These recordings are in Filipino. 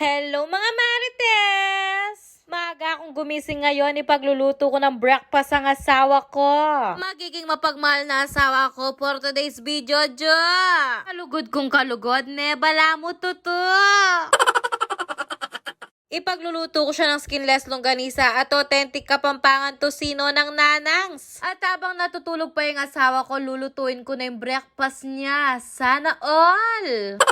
Hello mga Marites! Maaga akong gumising ngayon, ipagluluto ko ng breakfast ang asawa ko. Magiging mapagmahal na asawa ko for today's video, Jo! Kalugod kong kalugod, ne, bala mo tuto! Ipagluluto ko siya ng skinless longganisa at authentic Kapampangan tocino ng Nanangs. At habang natutulog pa yung asawa ko, lulutuin ko na yung breakfast niya. Sana all!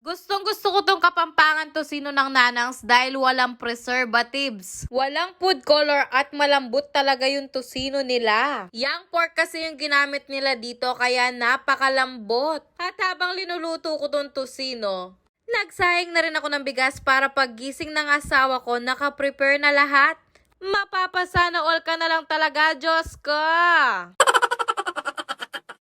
Gustong-gusto ko tong Kapampangan tocino ng Nanangs dahil walang preservatives. Walang food color at malambot talaga yung tocino nila. Young pork kasi yung ginamit nila dito kaya napakalambot. At habang linuluto ko tong tocino, nagsayang na rin ako ng bigas para paggising ng asawa ko, naka-prepare na lahat. Mapapasana all ka na lang talaga, Diyos ko!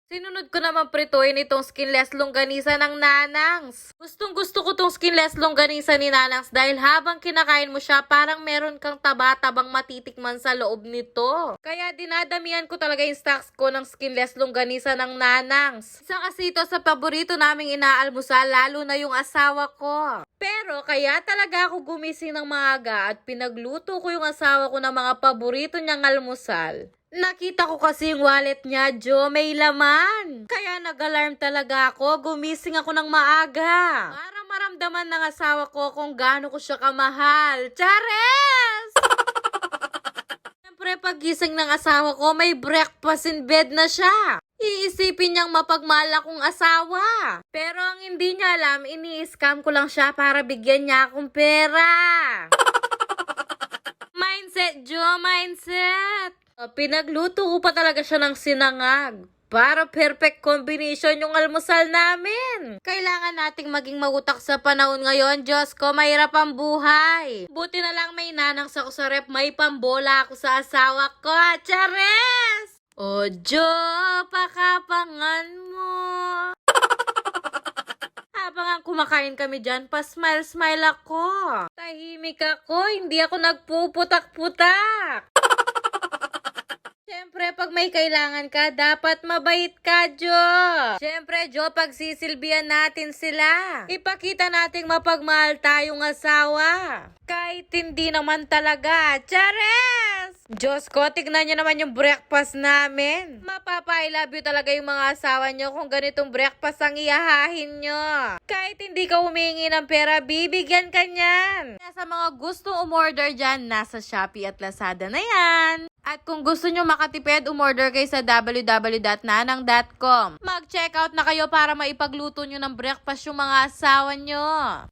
Sinunod ko naman prituin itong skinless longganisa ng Nanangs. Gustong-gusto ko tong skinless longganisa ni Nanangs dahil habang kinakain mo siya, parang meron kang taba-tabang matitikman sa loob nito. Kaya dinadamihan ko talaga yung stocks ko ng skinless longganisa ng Nanangs. Isa kasi ito sa paborito naming inaalmusal, lalo na yung asawa ko. Pero kaya talaga ako gumising ng maaga at pinagluto ko yung asawa ko ng mga paborito niyang almusal. Nakita ko kasi yung wallet niya, Jo, may laman. Kaya nag-alarm talaga ako, gumising ako ng maaga. Para maramdaman ng asawa ko kung gaano ko siya kamahal. Chares! Siyempre, paggising ng asawa ko, may breakfast in bed na siya. Iisipin niyang mapagmahal akong asawa. Pero ang hindi niya alam, ini-scam ko lang siya para bigyan niya akong pera. Mindset, Jo, mindset. Pinagluto ko pa talaga siya ng sinangag. Para perfect combination yung almusal namin. Kailangan nating maging magutak sa panahon ngayon. Diyos ko, mahirap ang buhay. Buti na lang may Nanangs ako sa rep. May pambola ako sa asawa ko. Chares! O, Jo, pakapangan mo. Habang ang kumakain kami dyan, pa-smile-smile ako. Tahimik ako, hindi ako nagpuputak-putak. Siyempre, pag may kailangan ka, dapat mabait ka, Jo. Siyempre, Jo, pagsisilbihan natin sila. Ipakita nating mapagmahal tayong asawa. Kahit hindi naman talaga. Chares! Diyos ko, tignan nyo naman yung breakfast namin. Mapapa-I love you talaga yung mga asawa nyo kung ganitong breakfast ang iyahahin nyo. Kahit hindi ka humingi ng pera, bibigyan ka niyan. Sa mga gustong umorder dyan, nasa Shopee at Lazada na yan. At kung gusto nyo makatipid, umorder kayo sa www.nanang.com. Mag-check out na kayo para maipagluto nyo ng breakfast yung mga asawa nyo.